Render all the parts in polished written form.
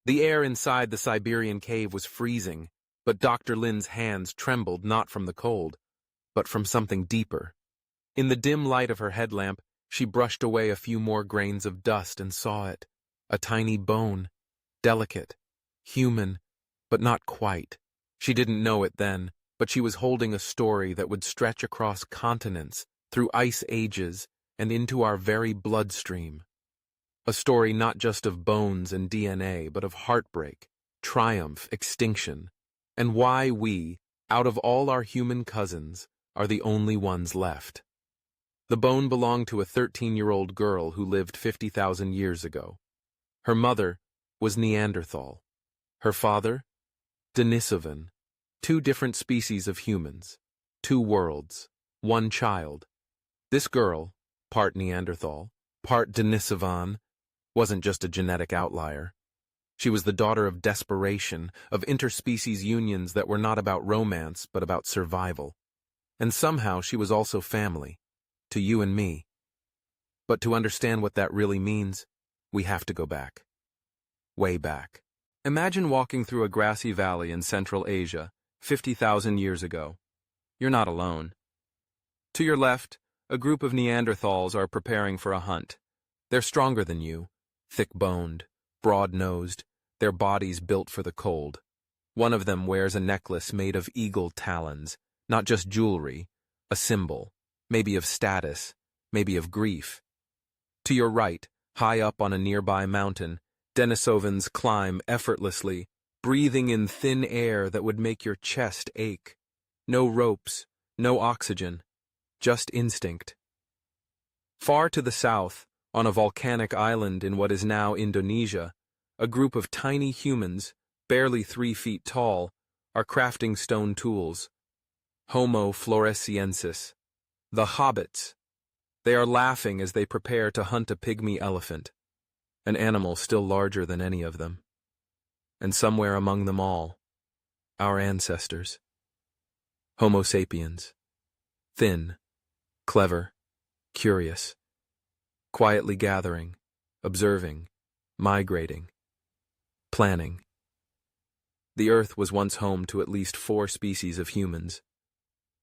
The air inside the Siberian cave was freezing, but Dr. Lin's hands trembled not from the cold, but from something deeper. In the dim light of her headlamp, she brushed away a few more grains of dust and saw it. A tiny bone, delicate, human, but not quite. She didn't know it then, but she was holding a story that would stretch across continents, through ice ages, and into our very bloodstream. A story not just of bones and DNA, but of heartbreak, triumph, extinction, and why we, out of all our human cousins, are the only ones left. The bone belonged to a 13-year-old girl who lived 50,000 years ago. Her mother was Neanderthal. Her father, Denisovan. Two different species of humans. Two worlds. One child. This girl, part Neanderthal, part Denisovan, wasn't just a genetic outlier. She was the daughter of desperation, of interspecies unions that were not about romance, but about survival. And somehow she was also family, to you and me. But to understand what that really means, we have to go back. Way back. Imagine walking through a grassy valley in Central Asia, 50,000 years ago. You're not alone. To your left, a group of Neanderthals are preparing for a hunt. They're stronger than you, thick-boned, broad-nosed, their bodies built for the cold. One of them wears a necklace made of eagle talons, not just jewelry, a symbol, maybe of status, maybe of grief. To your right, high up on a nearby mountain, Denisovans climb effortlessly, breathing in thin air that would make your chest ache. No ropes, no oxygen, just instinct. Far to the south, on a volcanic island in what is now Indonesia, a group of tiny humans, barely 3 feet tall, are crafting stone tools. Homo floresiensis, the hobbits. They are laughing as they prepare to hunt a pygmy elephant, an animal still larger than any of them. And somewhere among them all, our ancestors. Homo sapiens. Thin, clever, curious. Quietly gathering, observing, migrating, planning. The Earth was once home to at least 4 species of humans.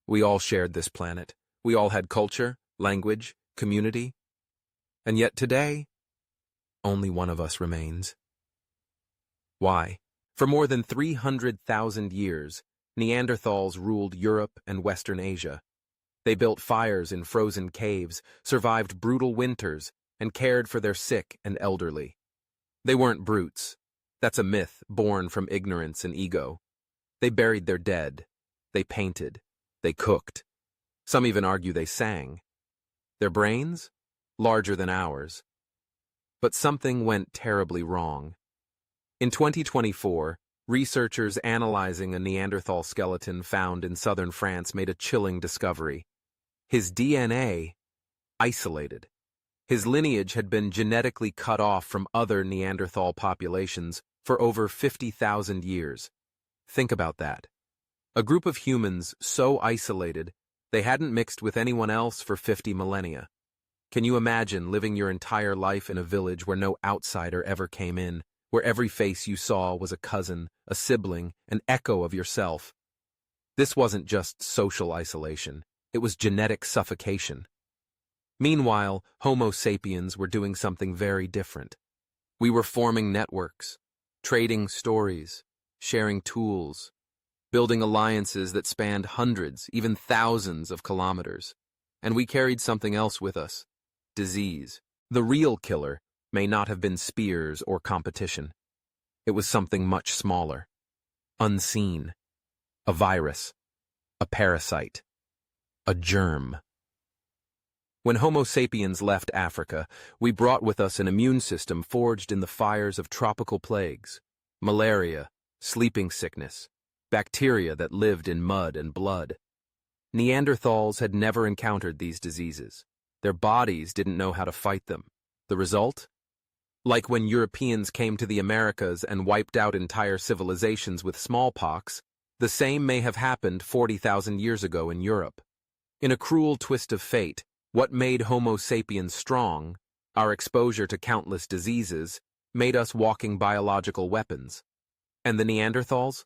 We all shared this planet. We all had culture, language, community. And yet today, only one of us remains. Why? For more than 300,000 years, Neanderthals ruled Europe and Western Asia. They built fires in frozen caves, survived brutal winters, and cared for their sick and elderly. They weren't brutes. That's a myth born from ignorance and ego. They buried their dead. They painted. They cooked. Some even argue they sang. Their brains? Larger than ours. But something went terribly wrong. In 2024, researchers analyzing a Neanderthal skeleton found in southern France made a chilling discovery. His DNA, isolated. His lineage had been genetically cut off from other Neanderthal populations for over 50,000 years. Think about that. A group of humans so isolated, they hadn't mixed with anyone else for 50 millennia. Can you imagine living your entire life in a village where no outsider ever came in, where every face you saw was a cousin, a sibling, an echo of yourself? This wasn't just social isolation. It was genetic suffocation. Meanwhile, Homo sapiens were doing something very different. We were forming networks, trading stories, sharing tools, building alliances that spanned hundreds, even thousands of kilometers. And we carried something else with us: disease. The real killer may not have been spears or competition. It was something much smaller, unseen, a virus, a parasite. A germ. When Homo sapiens left Africa, we brought with us an immune system forged in the fires of tropical plagues, malaria, sleeping sickness, bacteria that lived in mud and blood. Neanderthals had never encountered these diseases. Their bodies didn't know how to fight them. The result? Like when Europeans came to the Americas and wiped out entire civilizations with smallpox, the same may have happened 40,000 years ago in Europe. In a cruel twist of fate, what made Homo sapiens strong, our exposure to countless diseases, made us walking biological weapons. And the Neanderthals?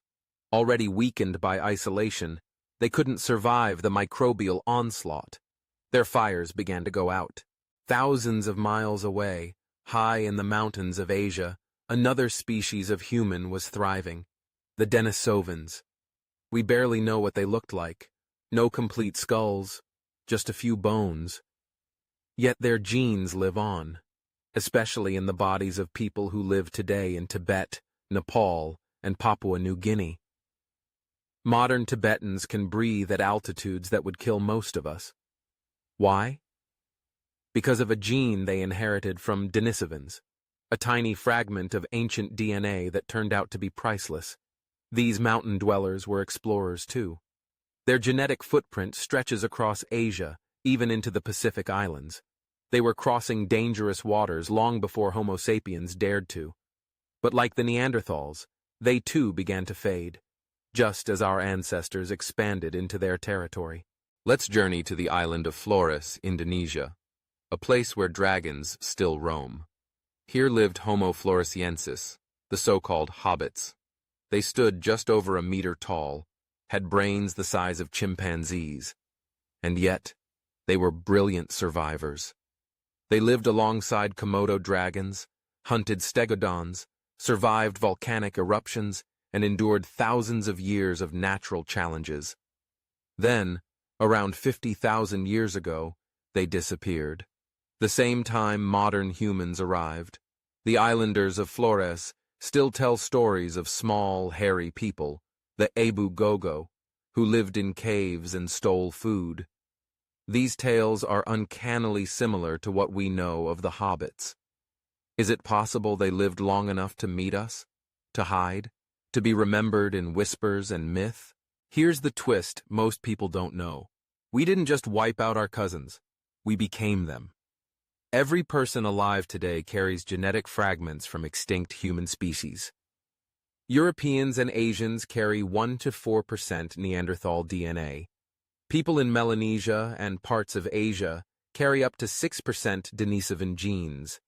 Already weakened by isolation, they couldn't survive the microbial onslaught. Their fires began to go out. Thousands of miles away, high in the mountains of Asia, another species of human was thriving, the Denisovans. We barely know what they looked like. No complete skulls, just a few bones. Yet their genes live on, especially in the bodies of people who live today in Tibet, Nepal, and Papua New Guinea. Modern Tibetans can breathe at altitudes that would kill most of us. Why? Because of a gene they inherited from Denisovans, a tiny fragment of ancient DNA that turned out to be priceless. These mountain dwellers were explorers too. Their genetic footprint stretches across Asia, even into the Pacific Islands. They were crossing dangerous waters long before Homo sapiens dared to. But like the Neanderthals, they too began to fade, just as our ancestors expanded into their territory. Let's journey to the island of Flores, Indonesia, a place where dragons still roam. Here lived Homo floresiensis, the so-called hobbits. They stood just over a meter tall, had brains the size of chimpanzees, and yet they were brilliant survivors. They lived alongside Komodo dragons, hunted stegodons, survived volcanic eruptions, and endured thousands of years of natural challenges. Then, around 50,000 years ago, they disappeared. The same time modern humans arrived. The islanders of Flores still tell stories of small, hairy people, the Abu Gogo, who lived in caves and stole food. These tales are uncannily similar to what we know of the hobbits. Is it possible they lived long enough to meet us, to hide, to be remembered in whispers and myth? Here's the twist most people don't know. We didn't just wipe out our cousins, we became them. Every person alive today carries genetic fragments from extinct human species. Europeans and Asians carry 1 to 4% Neanderthal DNA. People in Melanesia and parts of Asia carry up to 6% Denisovan genes.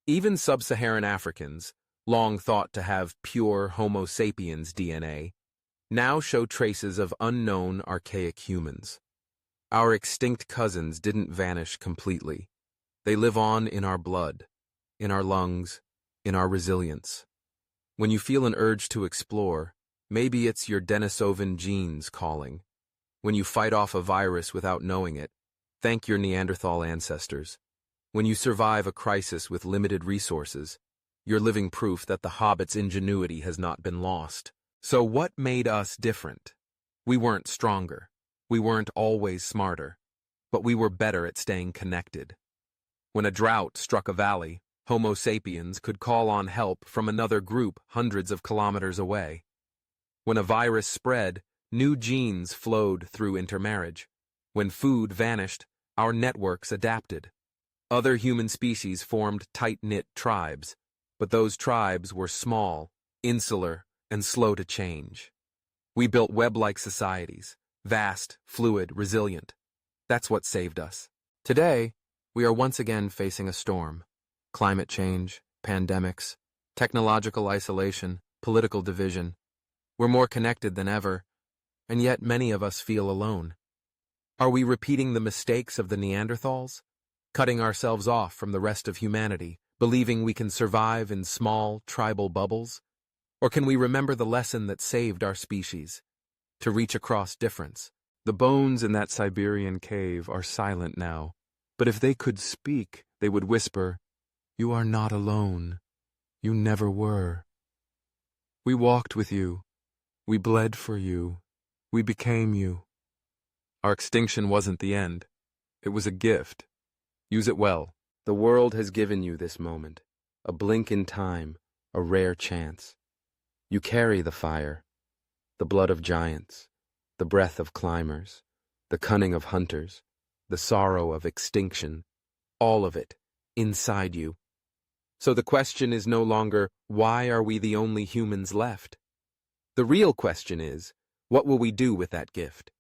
Even sub-Saharan Africans, long thought to have pure Homo sapiens DNA, now show traces of unknown archaic humans. Our extinct cousins didn't vanish completely. They live on in our blood, in our lungs, in our resilience. When you feel an urge to explore, maybe it's your Denisovan genes calling. When you fight off a virus without knowing it, thank your Neanderthal ancestors. When you survive a crisis with limited resources, you're living proof that the hobbit's ingenuity has not been lost. So what made us different? We weren't stronger. We weren't always smarter. But we were better at staying connected. When a drought struck a valley, Homo sapiens could call on help from another group hundreds of kilometers away. When a virus spread, new genes flowed through intermarriage. When food vanished, our networks adapted. Other human species formed tight-knit tribes, but those tribes were small, insular, and slow to change. We built web-like societies, vast, fluid, resilient. That's what saved us. Today, we are once again facing a storm. Climate change, pandemics, technological isolation, political division. We're more connected than ever, and yet many of us feel alone. Are we repeating the mistakes of the Neanderthals? Cutting ourselves off from the rest of humanity, believing we can survive in small, tribal bubbles? Or can we remember the lesson that saved our species? To reach across difference. The bones in that Siberian cave are silent now, but if they could speak, they would whisper, "You are not alone. You never were. We walked with you. We bled for you. We became you." Our extinction wasn't the end. It was a gift. Use it well. The world has given you this moment, a blink in time, a rare chance. You carry the fire, the blood of giants, the breath of climbers, the cunning of hunters, the sorrow of extinction, all of it inside you. So the question is no longer, why are we the only humans left? The real question is, what will we do with that gift?